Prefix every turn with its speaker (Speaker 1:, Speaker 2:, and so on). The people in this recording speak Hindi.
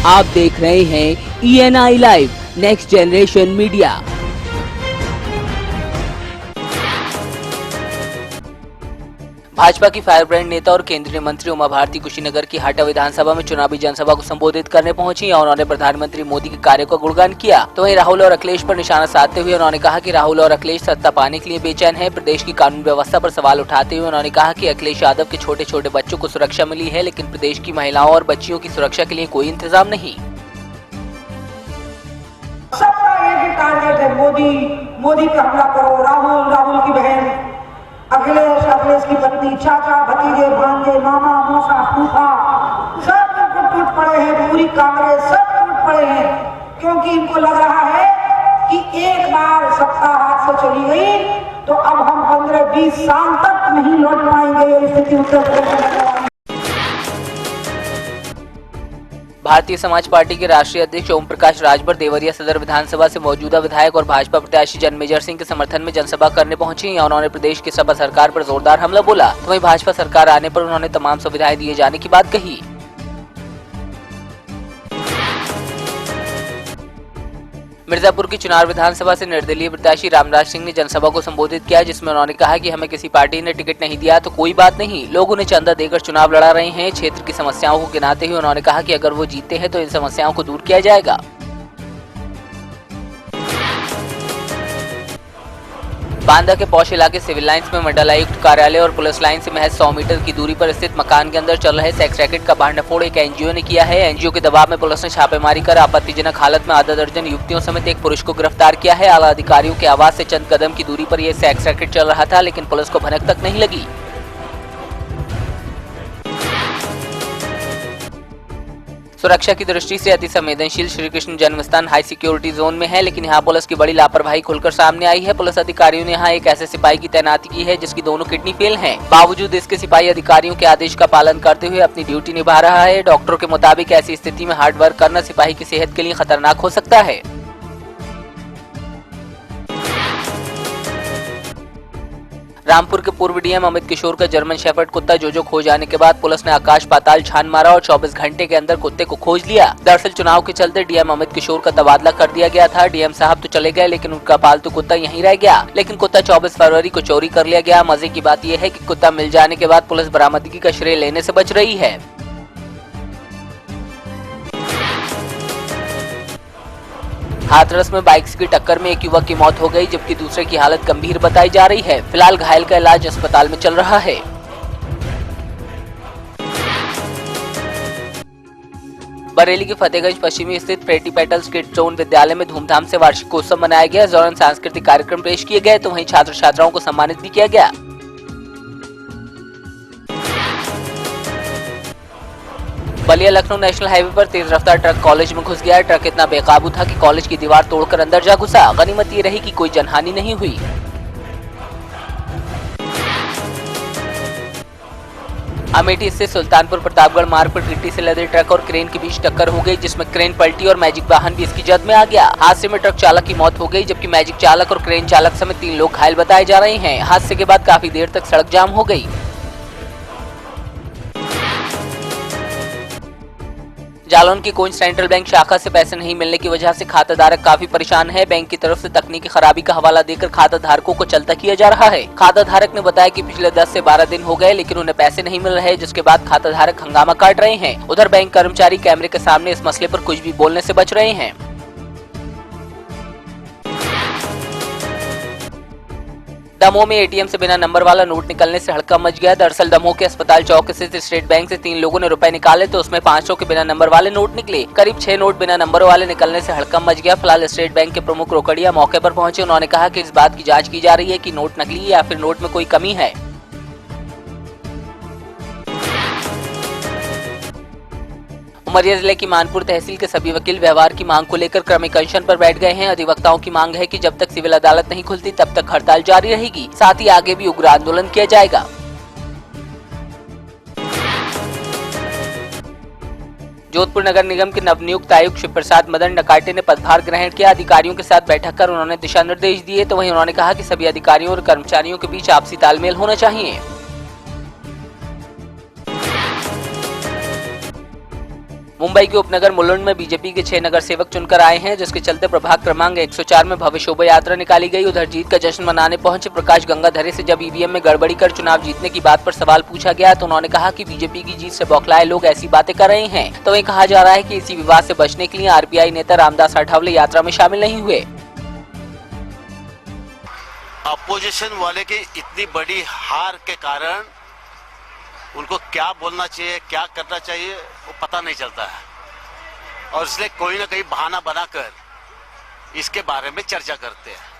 Speaker 1: आप देख रहे हैं ENI live next generation media. Bhajpa की फायर ब्रांड नेता और केंद्रीय मंत्री उमा भारती कुशीनगर की हाटा विधानसभा में चुनावी जनसभा को संबोधित करने पहुंची और उन्होंने प्रधानमंत्री मोदी के कार्यों का गुणगान किया। तो वहीं राहुल और अखिलेश पर निशाना साधते हुए उन्होंने कहा कि राहुल और अखिलेश सत्ता पाने के लिए बेचैन है। प्रदेश की कानून व्यवस्था पर सवाल उठाते हुए उन्होंने कहा कि अखिलेश यादव के छोटे छोटे बच्चों को सुरक्षा मिली है, लेकिन प्रदेश की महिलाओं और बच्चियों की सुरक्षा के लिए कोई इंतजाम नहीं।
Speaker 2: सबका एक ही टारगेट है, मोदी पे हमला करो, राहुल की बहन, अखिलेश की पत्नी, चाचा, भतीजे, भांजे, मामा, मौसा, फूफा, सब टूट पड़े हैं। पूरी कांग्रेस सब टूट पड़े हैं, क्योंकि इनको लग रहा है कि एक बार सत्ता हाथ से चली गई तो अब हम 15-20 साल तक नहीं लौट पाएंगे। ये स्थिति उत्तर प्रदेश में।
Speaker 1: भारतीय समाज पार्टी के राष्ट्रीय अध्यक्ष ओम प्रकाश राजभर देवरिया सदर विधानसभा से मौजूदा विधायक और भाजपा प्रत्याशी जन्मेजय सिंह के समर्थन में जनसभा करने पहुंची और उन्होंने प्रदेश की सपा सरकार पर जोरदार हमला बोला। तो वहीं भाजपा सरकार आने पर उन्होंने तमाम सुविधाएं दिए जाने की बात कही। मिर्जापुर की चुनार विधानसभा से निर्दलीय प्रत्याशी रामराज सिंह ने जनसभा को संबोधित किया, जिसमें उन्होंने कहा कि हमें किसी पार्टी ने टिकट नहीं दिया तो कोई बात नहीं, लोग उन्हें चंदा देकर चुनाव लड़ा रहे हैं। क्षेत्र की समस्याओं को गिनाते हुए उन्होंने कहा कि अगर वो जीतते हैं तो इन समस्याओं को दूर किया जाएगा। बांदा के पौष इलाके सिविल लाइंस में मंडलायुक्त कार्यालय और पुलिस लाइन से महज 100 मीटर की दूरी पर स्थित मकान के अंदर चल रहे सेक्स रैकेट का भांडाफोड़ एक एनजीओ ने किया है। एनजीओ के दबाव में पुलिस ने छापेमारी कर आपत्तिजनक हालत में आधा दर्जन युवतियों समेत एक पुरुष को गिरफ्तार किया है। आला अधिकारियों के आवास से चंद कदम की दूरी पर यह सेक्स रैकेट चल रहा था, लेकिन पुलिस को भनक तक नहीं लगी। सुरक्षा की दृष्टि से अति संवेदनशील श्री कृष्ण जन्मस्थान हाई सिक्योरिटी जोन में है, लेकिन यहाँ पुलिस की बड़ी लापरवाही खुलकर सामने आई है। पुलिस अधिकारियों ने यहाँ एक ऐसे सिपाही की तैनाती की है जिसकी दोनों किडनी फेल हैं। बावजूद इसके सिपाही अधिकारियों के आदेश का पालन करते हुए अपनी ड्यूटी निभा रहा है। डॉक्टरों के मुताबिक ऐसी स्थिति में हार्ड वर्क करना सिपाही की सेहत के लिए खतरनाक हो सकता है। रामपुर के पूर्व डीएम अमित किशोर का जर्मन शेफर्ड कुत्ता जोजो खो जाने के बाद पुलिस ने आकाश पाताल छान मारा और 24 घंटे के अंदर कुत्ते को खोज लिया। दरअसल चुनाव के चलते डीएम अमित किशोर का तबादला कर दिया गया था। डीएम साहब तो चले गए, लेकिन उनका पालतू कुत्ता यहीं रह गया। लेकिन कुत्ता 24 फरवरी को चोरी कर लिया गया। मजे की बात यह है कि कुत्ता मिल जाने के बाद पुलिस बरामदगी का श्रेय लेने से बच रही है। हाथरस में बाइक्स की टक्कर में एक युवक की मौत हो गई, जबकि दूसरे की हालत गंभीर बताई जा रही है। फिलहाल घायल का इलाज अस्पताल में चल रहा है। बरेली के फतेहगंज पश्चिमी स्थित प्रेटी पेटल्स किड जोन विद्यालय में धूमधाम से वार्षिकोत्सव मनाया गया। इस दौरान सांस्कृतिक कार्यक्रम पेश किए गए, तो वहीं छात्र छात्राओं को सम्मानित भी किया गया। बलिया लखनऊ नेशनल हाईवे पर तेज रफ्तार ट्रक कॉलेज में घुस गया। ट्रक इतना बेकाबू था कि कॉलेज की दीवार तोड़कर अंदर जा घुसा। गनीमत ये रही कि कोई जनहानि नहीं हुई। अमेठी स्थित सुल्तानपुर प्रतापगढ़ मार्ग पर गिट्टी से लदे ट्रक और क्रेन के बीच टक्कर हो गई, जिसमें क्रेन पलटी और मैजिक वाहन भी इसकी जद में आ गया। हादसे में ट्रक चालक की मौत हो गई, जबकि मैजिक चालक और क्रेन चालक समेत 3 लोग घायल बताए जा रहे हैं। हादसे के बाद काफी देर तक सड़क जाम हो गई। जालौन की कोंच सेंट्रल बैंक शाखा से पैसे नहीं मिलने की वजह से खाताधारक काफी परेशान है। बैंक की तरफ से तकनीकी खराबी का हवाला देकर खाताधारकों को चलता किया जा रहा है। खाताधारक ने बताया कि पिछले 10 से 12 दिन हो गए, लेकिन उन्हें पैसे नहीं मिल रहे, जिसके बाद खाताधारक हंगामा काट रहे हैं। उधर बैंक कर्मचारी कैमरे के सामने इस मसले पर कुछ भी बोलने से बच रहे हैं। दमोह में एटीएम से बिना नंबर वाला नोट निकलने से हड़कंप मच गया। दरअसल दमोह के अस्पताल चौक स्थित स्टेट बैंक से 3 लोगों ने रुपए निकाले, तो उसमें 500 के बिना नंबर वाले नोट निकले। करीब 6 नोट बिना नंबर वाले निकलने से हड़कंप मच गया। फिलहाल स्टेट बैंक के प्रमुख रोकड़िया मौके पर पहुंचे। उन्होंने कहा कि इस बात की जांच की जा रही है कि नोट नकली है या फिर नोट में कोई कमी है। उमरिया जिले की मानपुर तहसील के सभी वकील व्यवहार की मांग को लेकर क्रमिक अनशन पर बैठ गए हैं। अधिवक्ताओं की मांग है कि जब तक सिविल अदालत नहीं खुलती तब तक हड़ताल जारी रहेगी, साथ ही आगे भी उग्र आंदोलन किया जाएगा। जोधपुर नगर निगम के नवनियुक्त आयुक्त शिव प्रसाद मदन नकाटे ने पदभार ग्रहण किया। अधिकारियों के साथ बैठक कर उन्होंने दिशा निर्देश दिए, तो वहीं उन्होंने कहा कि सभी अधिकारियों और कर्मचारियों के बीच आपसी तालमेल होना चाहिए। मुंबई के उपनगर मुलुंड में बीजेपी के 6 नगर सेवक चुनकर आए हैं, जिसके चलते प्रभाग क्रमांक 104 में भव्य शोभा यात्रा निकाली गई। उधर जीत का जश्न मनाने पहुंचे प्रकाश गंगाधरे से जब ईवीएम में गड़बड़ी कर चुनाव जीतने की बात पर सवाल पूछा गया तो उन्होंने कहा कि बीजेपी की जीत से बौखलाए लोग ऐसी बातें कर रहे हैं। तो वहीं कहा जा रहा है कि इसी विवाद से बचने के लिए आरपीआई नेता रामदास अठावले यात्रा में शामिल नहीं हुए।
Speaker 3: अपोजिशन वाले की इतनी बड़ी हार के कारण उनको क्या बोलना चाहिए, क्या करना चाहिए, वो पता नहीं चलता है और इसलिए कोई ना कोई बहाना बनाकर इसके बारे में चर्चा करते हैं।